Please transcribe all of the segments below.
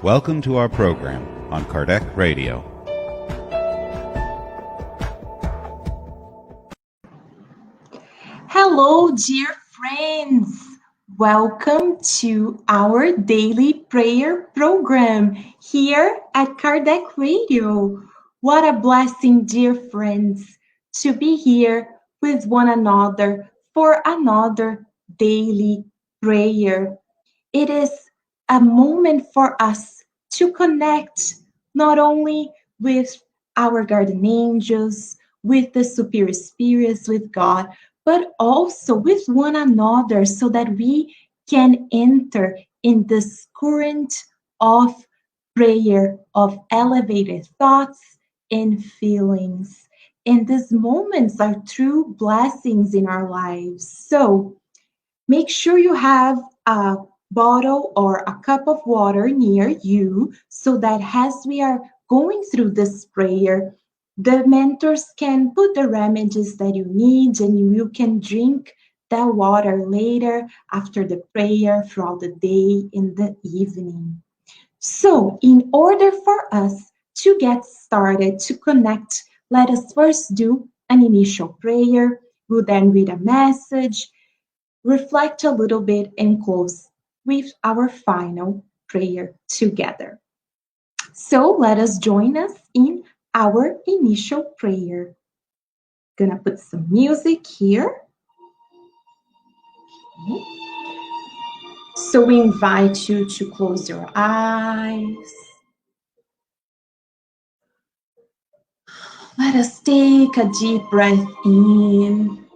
Welcome to our program on Kardec Radio. Hello, dear friends. Welcome to our daily prayer program here at Kardec Radio. What a blessing, dear friends, to be here with one another for another daily prayer. It is a moment for us to connect not only with our guardian angels, with the superior spirits, with God, but also with one another so that we can enter in this current of prayer, of elevated thoughts and feelings. And these moments are true blessings in our lives. So make sure you have a bottle or a cup of water near you so that as we are going through this prayer, the mentors can put the remedies that you need and you can drink that water later after the prayer, throughout the day, in the evening. So, in order for us to get started, to connect, let us first do an initial prayer. We'll then read a message, reflect a little bit, and close with our final prayer together. So let us join us in our initial prayer. Gonna put some music here. Okay. So we invite you to close your eyes. Let us take a deep breath in.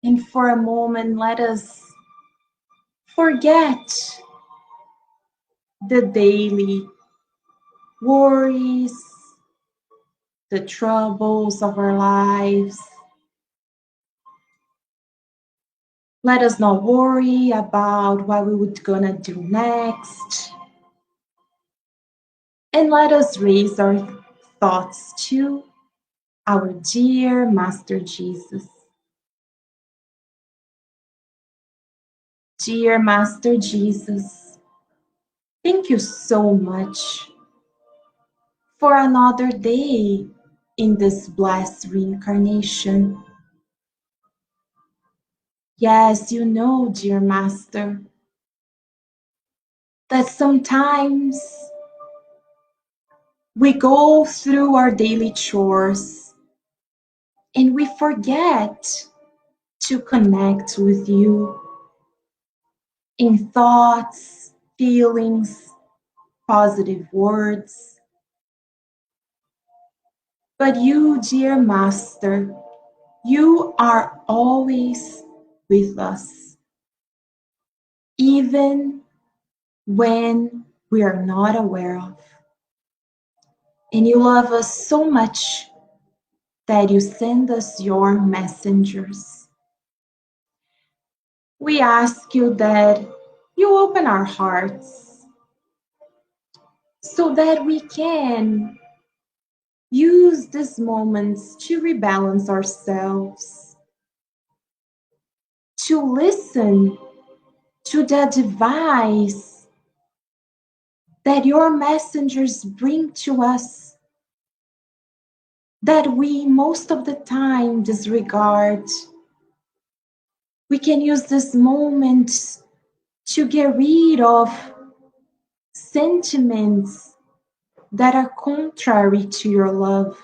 And for a moment, let us forget the daily worries, the troubles of our lives. Let us not worry about what we would gonna do next. And let us raise our thoughts to our dear Master Jesus. Dear Master Jesus, thank you so much for another day in this blessed reincarnation. Yes, you know, dear Master, that sometimes we go through our daily chores and we forget to connect with you in thoughts, feelings, positive words. But you, dear Master, you are always with us, even when we are not aware of. And you love us so much that you send us your messengers. We ask you that you open our hearts so that we can use these moments to rebalance ourselves, to listen to the advice that your messengers bring to us, that we most of the time disregard. We can use this moment to get rid of sentiments that are contrary to your love.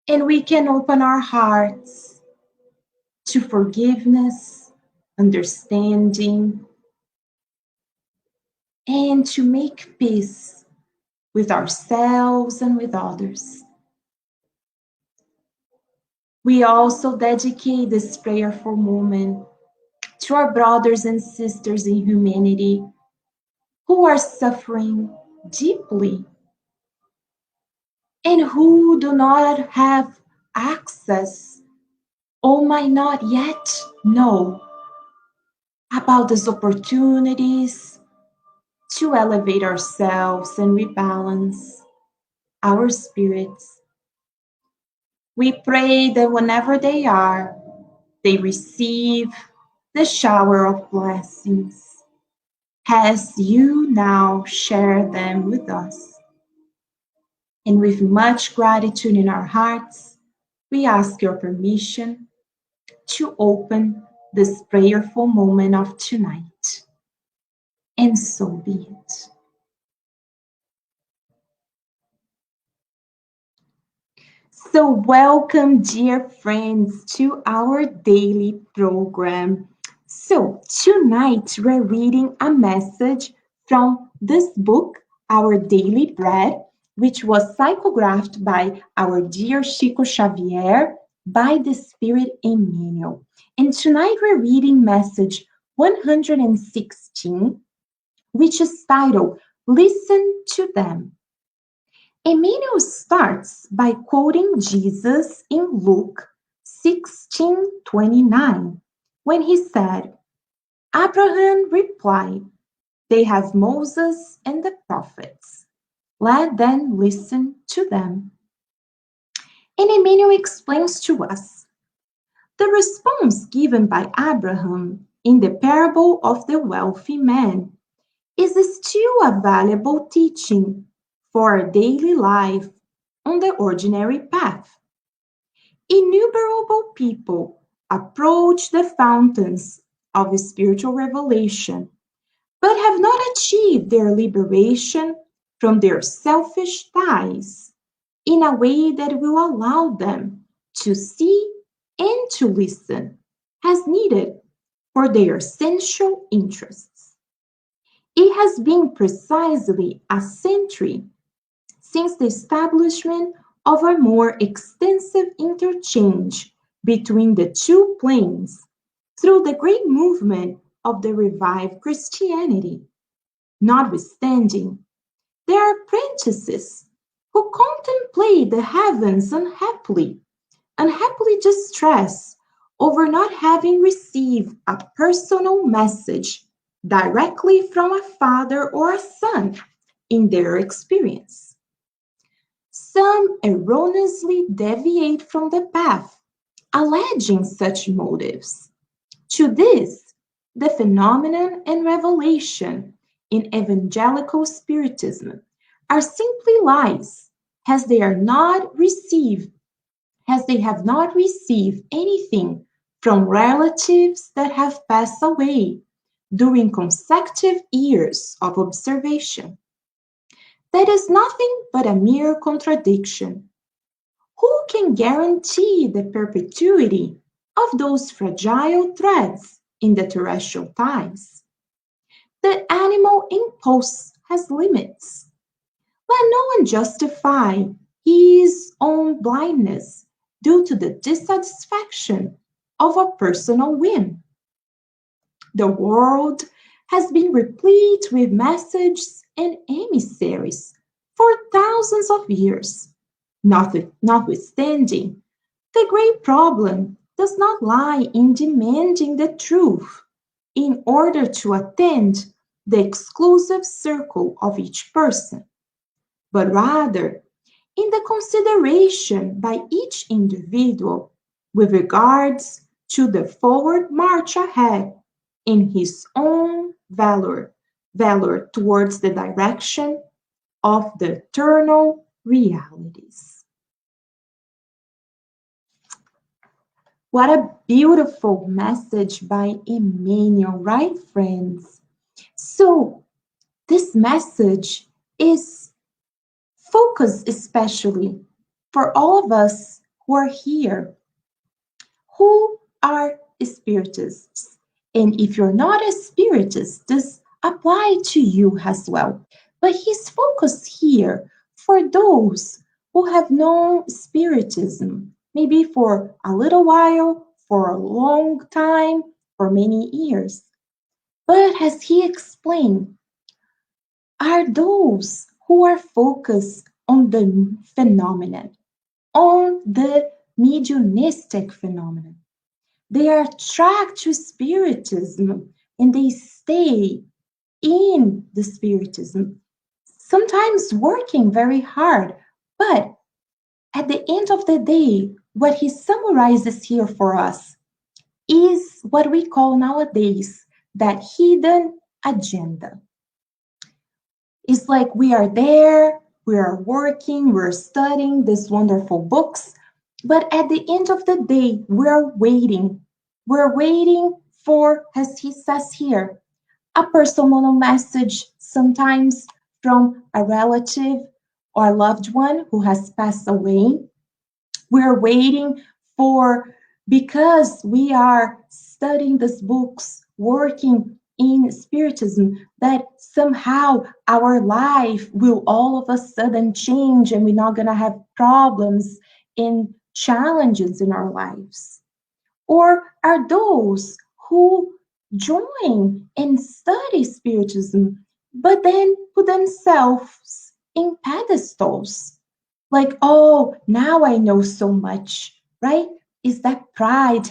And we can open our hearts to forgiveness, understanding, and to make peace with ourselves and with others. We also dedicate this prayerful moment to our brothers and sisters in humanity who are suffering deeply and who do not have access or might not yet know about these opportunities to elevate ourselves and rebalance our spirits. We pray that whenever they receive the shower of blessings as you now share them with us. And with much gratitude in our hearts, we ask your permission to open this prayerful moment of tonight. And so be it. So, welcome, dear friends, to our daily program. So, tonight we're reading a message from this book, Our Daily Bread, which was psychographed by our dear Chico Xavier by the Spirit Emmanuel. And tonight we're reading message 116, which is titled, Listen to Them. Emmanuel starts by quoting Jesus in Luke 16:29, when he said, Abraham replied, They have Moses and the prophets. Let them listen to them. And Emmanuel explains to us the response given by Abraham in the parable of the wealthy man is still a valuable teaching for our daily life on the ordinary path. Innumerable people approach the fountains of spiritual revelation, but have not achieved their liberation from their selfish ties in a way that will allow them to see and to listen as needed for their essential interests. It has been precisely a century since the establishment of a more extensive interchange between the two planes through the great movement of the revived Christianity. Notwithstanding, there are apprentices who contemplate the heavens unhappily distressed over not having received a personal message directly from a father or a son in their experience. Some erroneously deviate from the path, alleging such motives. To this, the phenomenon and revelation in evangelical spiritism are simply lies, as they have not received anything from relatives that have passed away during consecutive years of observation. That is nothing but a mere contradiction. Who can guarantee the perpetuity of those fragile threads in the terrestrial ties? The animal impulse has limits. Let no one justify his own blindness due to the dissatisfaction of a personal whim. The world has been replete with messages and emissaries for thousands of years. Notwithstanding, the great problem does not lie in demanding the truth in order to attend the exclusive circle of each person, but rather in the consideration by each individual with regards to the forward march ahead in his own valor towards the direction of the eternal realities. What a beautiful message by Emmanuel, right, friends? So, this message is focused especially for all of us who are here, who are spiritists. And if you're not a spiritist, this applies to you as well. But he's focused here for those who have known spiritism, maybe for a little while, for a long time, for many years. But as he explained, are those who are focused on the phenomenon, on the mediumistic phenomenon. They are attracted to spiritism and they stay in the spiritism, sometimes working very hard. But at the end of the day, what he summarizes here for us, is what we call nowadays that hidden agenda. It's like we are there, we are working, we're studying these wonderful books, but at the end of the day, we're waiting. We're waiting for, as he says here, a personal message, sometimes from a relative or loved one who has passed away. We're waiting for, because we are studying these books, working in Spiritism, that somehow our life will all of a sudden change and we're not going to have problems and challenges in our lives. Or are those who join and study Spiritism, but then put themselves in pedestals? Like, oh, now I know so much, right? Is that pride,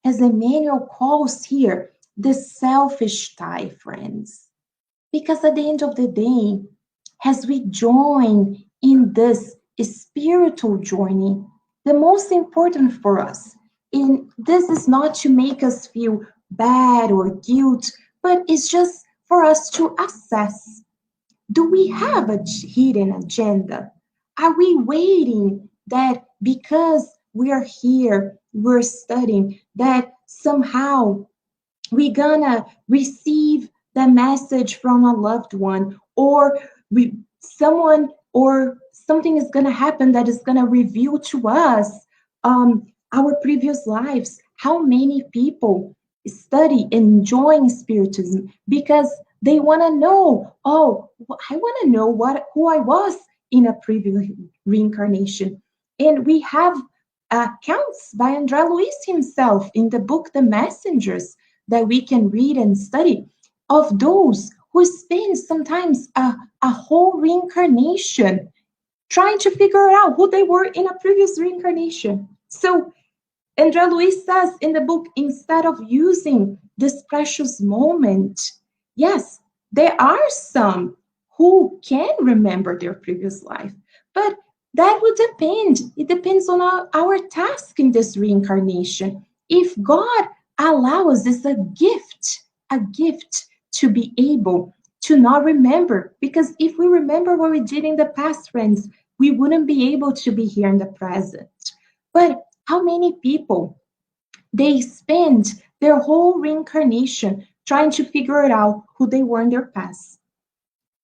as Emmanuel calls here, the selfish tie, friends. Because at the end of the day, as we join in this spiritual journey, the most important for us, and this is not to make us feel bad or guilt, but it's just for us to assess, do we have a hidden agenda? Are we waiting that because we are here, we're studying, that somehow we're gonna receive the message from a loved one, or someone or something is gonna happen that is gonna reveal to us our previous lives? How many people study and join Spiritism because they want to know, oh, I want to know who I was in a previous reincarnation. And we have accounts by André Luiz himself in the book The Messengers that we can read and study, of those who spend sometimes a whole reincarnation trying to figure out who they were in a previous reincarnation. So André Luiz says in the book, instead of using this precious moment, yes, there are some who can remember their previous life, but that would depend. It depends on our task in this reincarnation. If God allows us a gift to be able to not remember, because if we remember what we did in the past, friends, we wouldn't be able to be here in the present. But how many people, they spend their whole reincarnation trying to figure it out who they were in their past?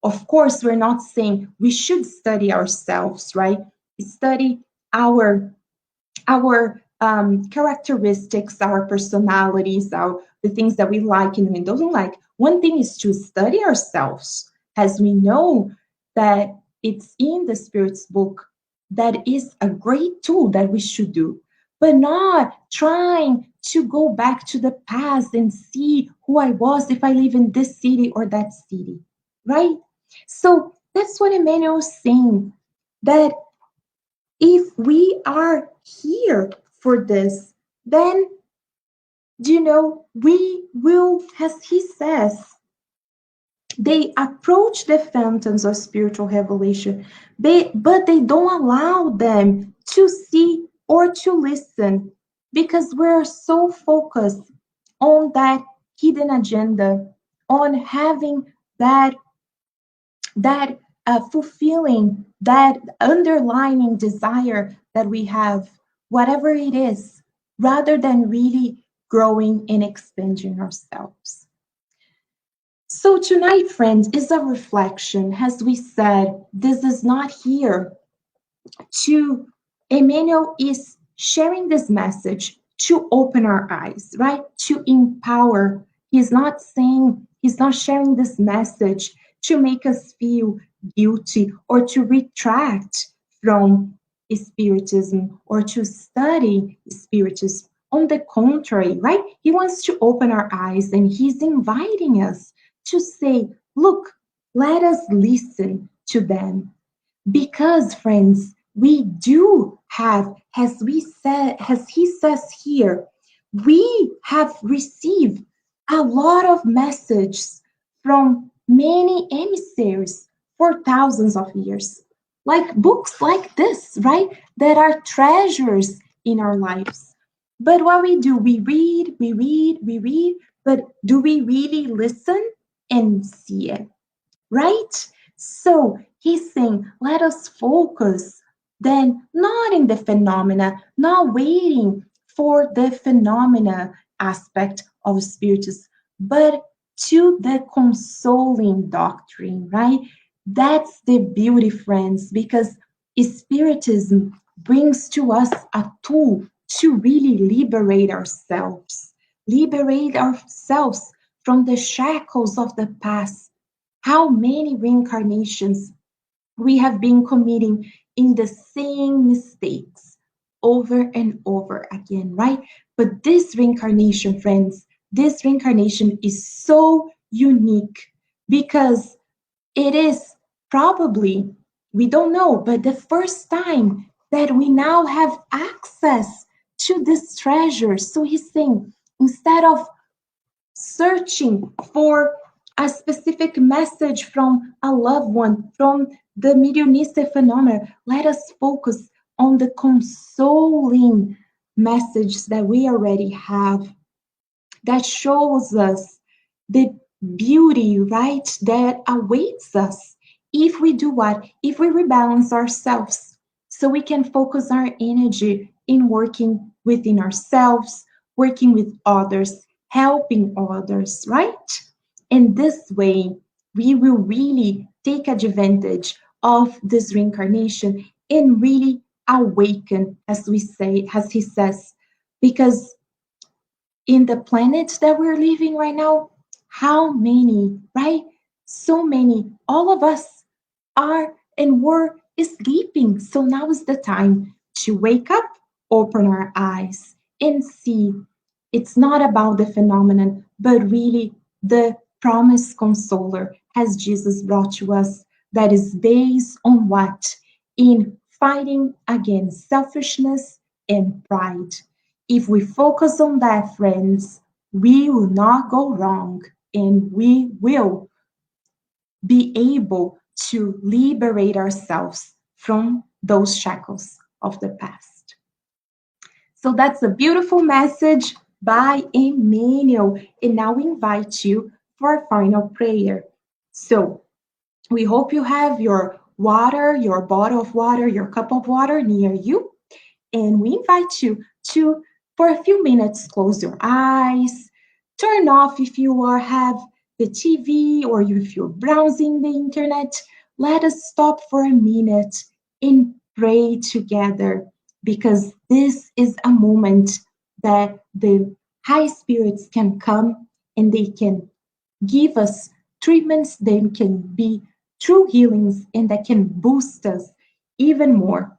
Of course, we're not saying we should study ourselves, right? Study our characteristics, our personalities, the things that we like and we don't like. One thing is to study ourselves, as we know that it's in the Spirit's book. That is a great tool that we should do, but not trying to go back to the past and see who I was if I live in this city or that city, right? So that's what Emmanuel is saying, that if we are here for this, then, we will, as he says, they approach the phantoms of spiritual revelation, but they don't allow them to see or to listen, because we're so focused on that hidden agenda, on having that fulfilling that underlying desire that we have, whatever it is, rather than really growing and expanding ourselves. So tonight, friends, is a reflection. As we said, this is not here to, Emmanuel is sharing this message to open our eyes, right? To empower. He's not sharing this message to make us feel guilty or to retract from Spiritism or to study Spiritism. On the contrary, right? He wants to open our eyes and he's inviting us to say, look, let us listen to them. Because, friends, we do have, as he says here, we have received a lot of messages from many emissaries for thousands of years. Like books like this, right? That are treasures in our lives. But what we do, we read, we read, we read, but do we really listen and see it? Right? So he's saying, let us focus then not in the phenomena, not waiting for the phenomena aspect of spiritism, but to the consoling doctrine, right? That's the beauty, friends, because spiritism brings to us a tool to really liberate ourselves from the shackles of the past. How many reincarnations we have been committing in the same mistakes over and over again, right? But this reincarnation, friends, this reincarnation is so unique because it is probably, we don't know, but the first time that we now have access to this treasure. So he's saying, instead of searching for a specific message from a loved one, from the mediumistic phenomena, let us focus on the consoling message that we already have that shows us the beauty, right, that awaits us if we do what? If we rebalance ourselves so we can focus our energy in working within ourselves, working with others, helping others, right? In this way, we will really take advantage of this reincarnation and really awaken, as we say, as he says, because in the planet that we're living right now, how many, right? So many, all of us are and were sleeping. So now is the time to wake up, open our eyes, and see it's not about the phenomenon, but really the promised consoler as Jesus brought to us that is based on what? In fighting against selfishness and pride. If we focus on that, friends, we will not go wrong and we will be able to liberate ourselves from those shackles of the past. So that's a beautiful message by Emmanuel. And now we invite you for a final prayer. So we hope you have your water, your bottle of water, your cup of water near you. And we invite you to, for a few minutes, close your eyes, turn off if you have the TV or if you're browsing the internet. Let us stop for a minute and pray together because this is a moment that the high spirits can come and they can give us treatments that can be true healings and that can boost us even more.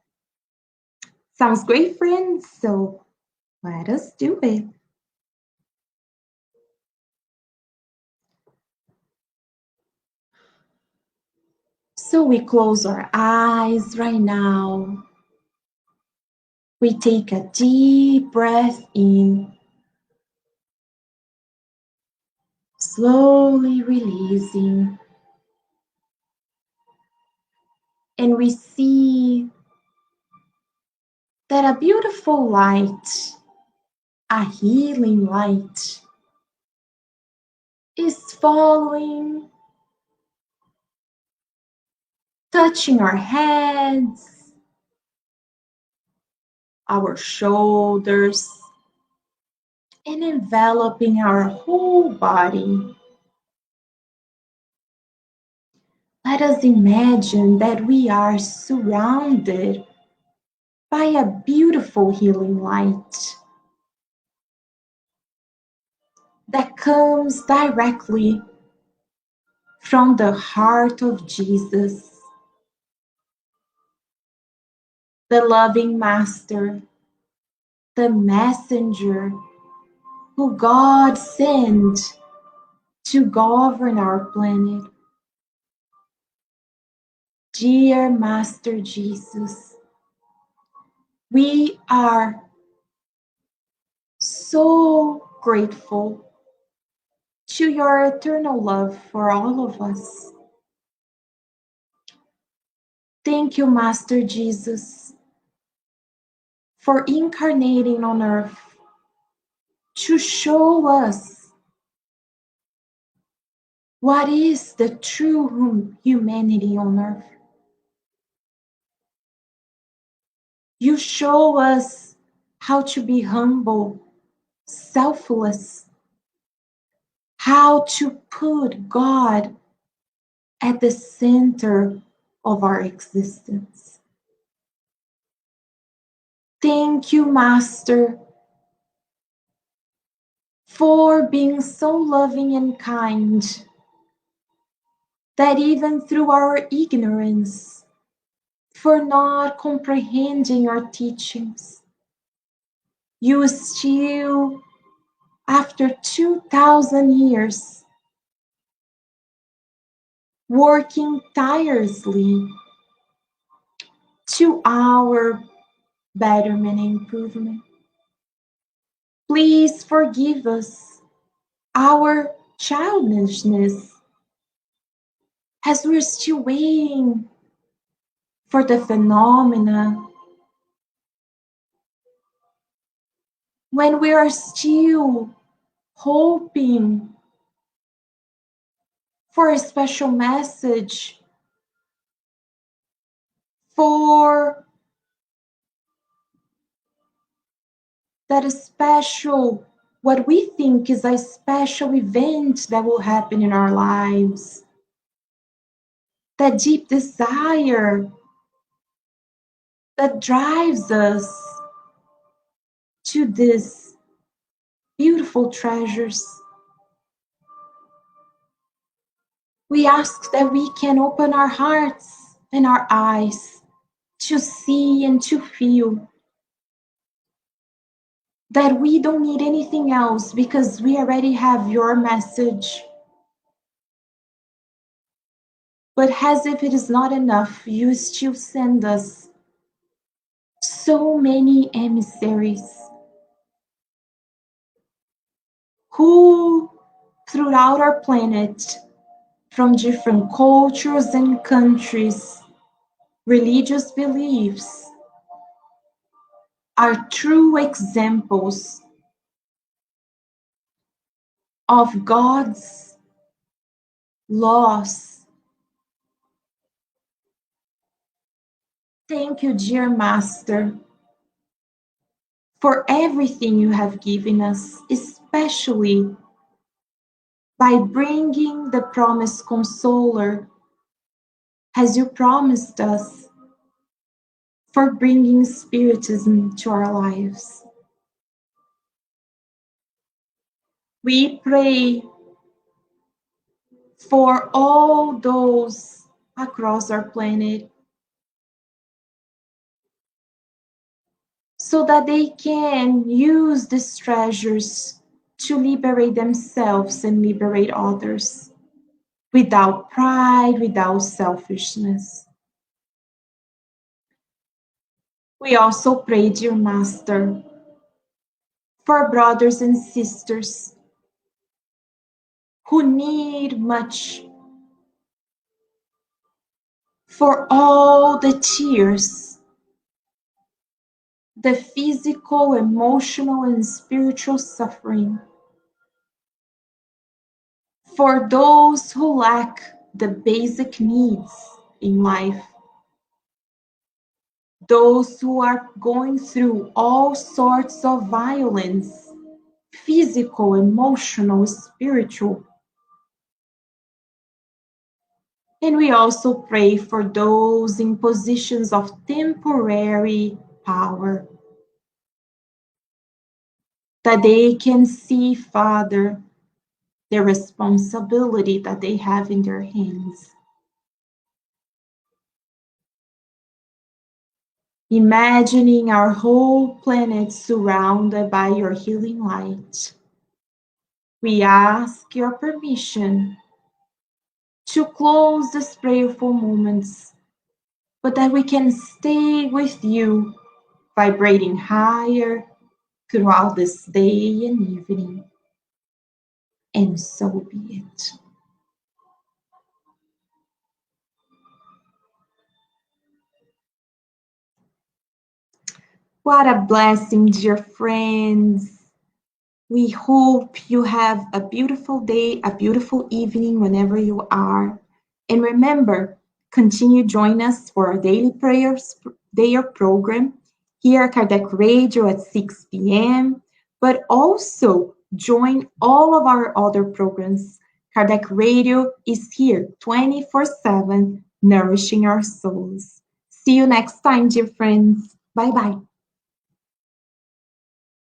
Sounds great, friends? So let us do it. So we close our eyes right now. We take a deep breath in, slowly releasing. And we see that a beautiful light, a healing light, is following, touching our heads, our shoulders, and enveloping our whole body. Let us imagine that we are surrounded by a beautiful healing light that comes directly from the heart of Jesus, the loving Master, the messenger who God sent to govern our planet. Dear Master Jesus, we are so grateful to your eternal love for all of us. Thank you, Master Jesus, for incarnating on earth to show us what is the true humanity on earth. You show us how to be humble, selfless, how to put God at the center of our existence. Thank you, Master, for being so loving and kind that even through our ignorance, for not comprehending your teachings, you still, after 2,000 years, working tirelessly to our betterment and improvement. Please forgive us our childishness as we're still waiting for the phenomena, when we are still hoping for a special message, for that special, what we think is a special event that will happen in our lives, that deep desire that drives us to these beautiful treasures. We ask that we can open our hearts and our eyes to see and to feel that we don't need anything else because we already have your message. But as if it is not enough, you still send us so many emissaries who, throughout our planet, from different cultures and countries, religious beliefs, are true examples of God's laws. Thank you, dear Master, for everything you have given us, especially by bringing the promised consoler, as you promised us, for bringing Spiritism to our lives. We pray for all those across our planet so that they can use these treasures to liberate themselves and liberate others without pride, without selfishness. We also pray, dear Master, for brothers and sisters who need much, for all the tears, the physical, emotional, and spiritual suffering, for those who lack the basic needs in life, those who are going through all sorts of violence, physical, emotional, spiritual. And we also pray for those in positions of temporary power, that they can see, Father, the responsibility that they have in their hands. Imagining our whole planet surrounded by your healing light, we ask your permission to close these prayerful moments, but that we can stay with you, vibrating higher throughout this day and evening. And so be it. What a blessing, dear friends. We hope you have a beautiful day, a beautiful evening whenever you are. And remember, continue joining us for our daily prayer program here at Kardec Radio at 6 p.m. But also join all of our other programs. Kardec Radio is here 24/7, nourishing our souls. See you next time, dear friends. Bye bye.